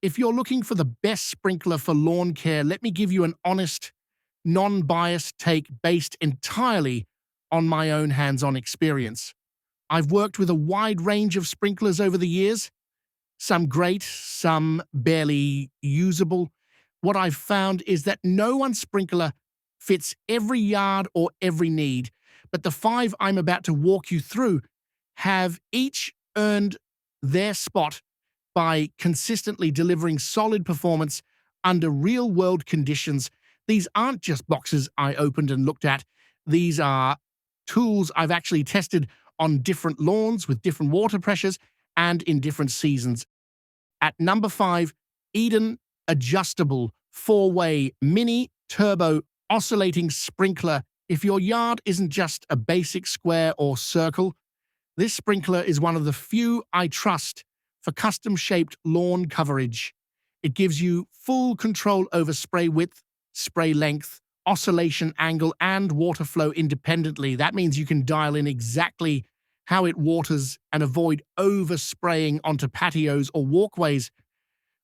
If you're looking for the best sprinkler for lawn care, let me give you an honest, non-biased take based entirely on my own hands-on experience. I've worked with a wide range of sprinklers over the years, some great, some barely usable. What I've found is that no one sprinkler fits every yard or every need, but the five I'm about to walk you through have each earned their spot by consistently delivering solid performance under real-world conditions. These aren't just boxes I opened and looked at. These are tools I've actually tested on different lawns with different water pressures and in different seasons. At number 5, Eden Adjustable 4-way mini turbo oscillating sprinkler. If your yard isn't just a basic square or circle, this sprinkler is one of the few I trust for custom-shaped lawn coverage. It gives you full control over spray width, spray length, oscillation angle, and water flow independently. That means you can dial in exactly how it waters and avoid overspraying onto patios or walkways.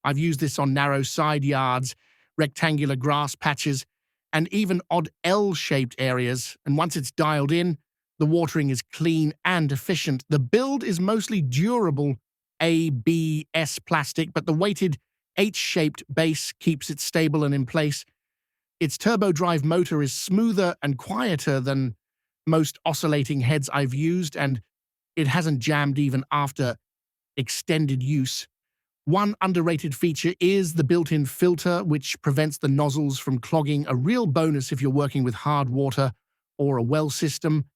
I've used this on narrow side yards, rectangular grass patches, and even odd L-shaped areas. And once it's dialed in, the watering is clean and efficient. The build is mostly durable ABS plastic, but the weighted H-shaped base keeps it stable and in place. Its turbo drive motor is smoother and quieter than most oscillating heads I've used, and it hasn't jammed even after extended use. One underrated feature is the built-in filter, which prevents the nozzles from clogging, a real bonus if you're working with hard water or a well system.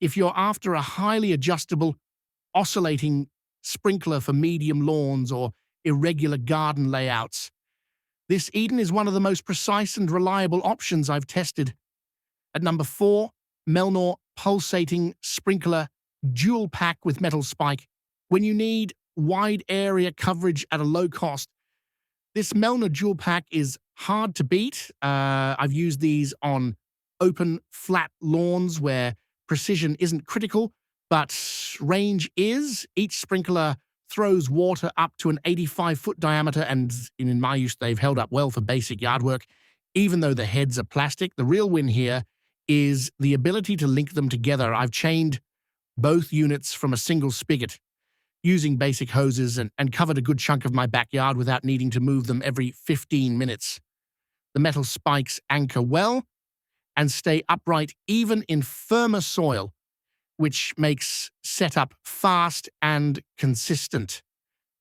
If you're after a highly adjustable, oscillating sprinkler for medium lawns or irregular garden layouts, this Eden is one of the most precise and reliable options I've tested. At number 4, Melnor Pulsating Sprinkler Dual Pack with Metal Spike. When you need wide area coverage at a low cost, this Melnor Dual Pack is hard to beat. I've used these on open, flat lawns where precision isn't critical, but range is. Each sprinkler throws water up to an 85-foot diameter, and in my use, they've held up well for basic yard work. Even though the heads are plastic, the real win here is the ability to link them together. I've chained both units from a single spigot using basic hoses and covered a good chunk of my backyard without needing to move them every 15 minutes. The metal spikes anchor well and stay upright even in firmer soil, which makes setup fast and consistent.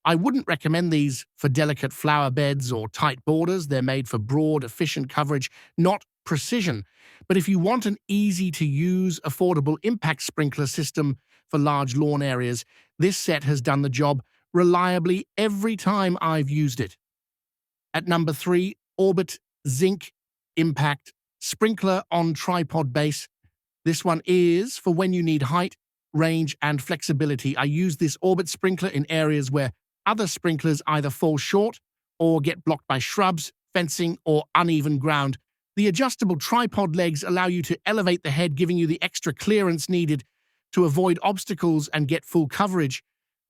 I wouldn't recommend these for delicate flower beds or tight borders. They're made for broad, efficient coverage, not precision. But if you want an easy-to-use, affordable impact sprinkler system for large lawn areas, this set has done the job reliably every time I've used it. At number 3, Orbit Zinc Impact Sprinkler on Tripod Base. This one is for when you need height, range, and flexibility. I use this Orbit sprinkler in areas where other sprinklers either fall short or get blocked by shrubs, fencing, or uneven ground. The adjustable tripod legs allow you to elevate the head, giving you the extra clearance needed to avoid obstacles and get full coverage.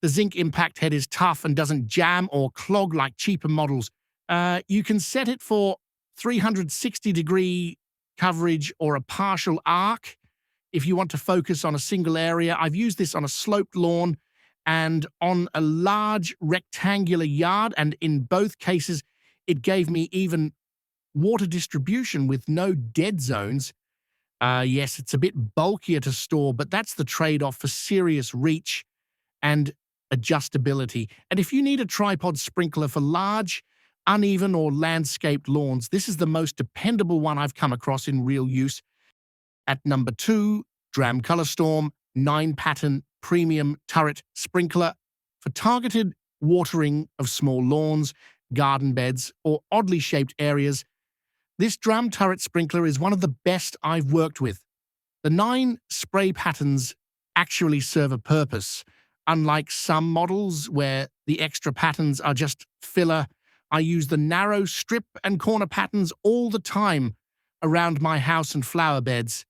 The Zinc Impact head is tough and doesn't jam or clog like cheaper models. You can set it for 360-degree coverage or a partial arc if you want to focus on a single area. I've used this on a sloped lawn and on a large rectangular yard, and in both cases, it gave me even water distribution with no dead zones. Yes, it's a bit bulkier to store, but that's the trade-off for serious reach and adjustability. And if you need a tripod sprinkler for large, uneven, or landscaped lawns, this is the most dependable one I've come across in real use. At number 2, Dram ColorStorm 9-pattern premium turret sprinkler for targeted watering of small lawns, garden beds, or oddly shaped areas. This drum turret sprinkler is one of the best I've worked with. The 9 spray patterns actually serve a purpose. Unlike some models where the extra patterns are just filler, I use the narrow strip and corner patterns all the time around my house and flower beds.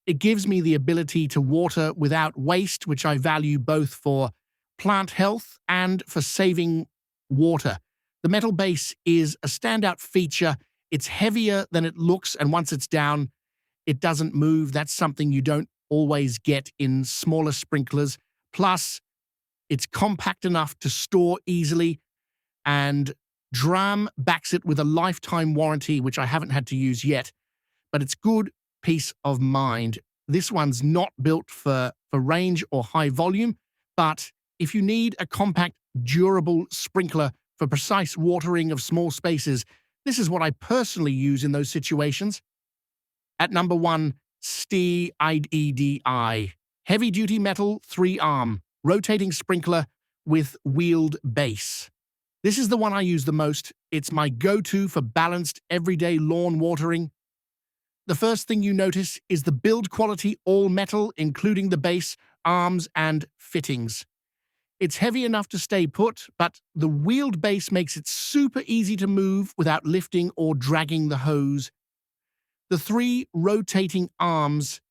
It gives me the ability to water without waste, which I value both for plant health and for saving water. The metal base is a standout feature. It's heavier than it looks, and once it's down, it doesn't move. That's something you don't always get in smaller sprinklers. Plus, it's compact enough to store easily, and Dram backs it with a lifetime warranty, which I haven't had to use yet, but it's good peace of mind. This one's not built for range or high volume, but if you need a compact, durable sprinkler for precise watering of small spaces, this is what I personally use in those situations. At number 1, STEEDI. Heavy-duty metal 3-arm, rotating sprinkler with wheeled base. This is the one I use the most. It's my go-to for balanced, everyday lawn watering. The first thing you notice is the build quality, all metal, including the base, arms, and fittings. It's heavy enough to stay put, but the wheeled base makes it super easy to move without lifting or dragging the hose. The 3 rotating arms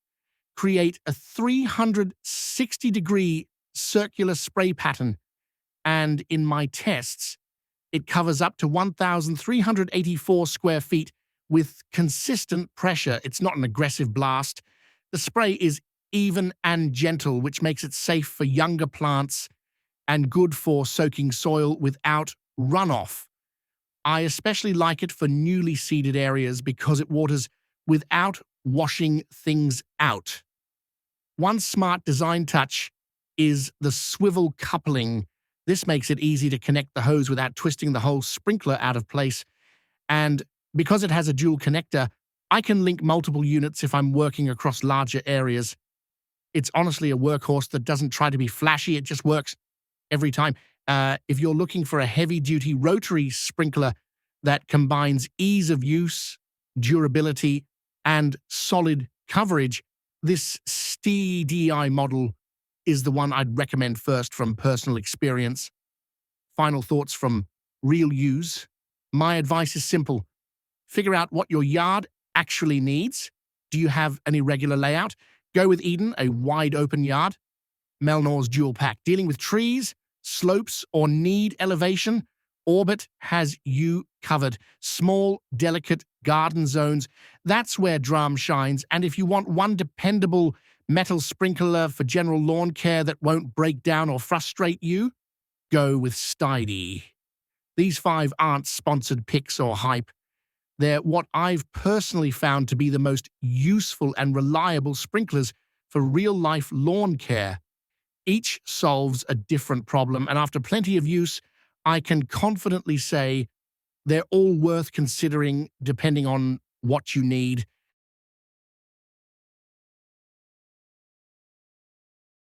create a 360-degree circular spray pattern, and in my tests, it covers up to 1,384 square feet with consistent pressure. It's not an aggressive blast. The spray is even and gentle, which makes it safe for younger plants and good for soaking soil without runoff. I especially like it for newly seeded areas because it waters without washing things out. One smart design touch is the swivel coupling. This makes it easy to connect the hose without twisting the whole sprinkler out of place. And because it has a dual connector, I can link multiple units if I'm working across larger areas. It's honestly a workhorse that doesn't try to be flashy, it just works every time. If you're looking for a heavy-duty rotary sprinkler that combines ease of use, durability, and solid coverage, this STEEDI model is the one I'd recommend first from personal experience. Final thoughts from real use. My advice is simple. Figure out what your yard actually needs. Do you have an irregular layout? Go with Eden, a wide-open yard. Melnor's Dual Pack. Dealing with trees, slopes, or need elevation? Orbit has you covered. Small, delicate garden zones. That's where Dram shines. And if you want one dependable metal sprinkler for general lawn care that won't break down or frustrate you, go with STEEDI. These 5 aren't sponsored picks or hype. They're what I've personally found to be the most useful and reliable sprinklers for real-life lawn care. Each solves a different problem, and after plenty of use, I can confidently say they're all worth considering depending on what you need.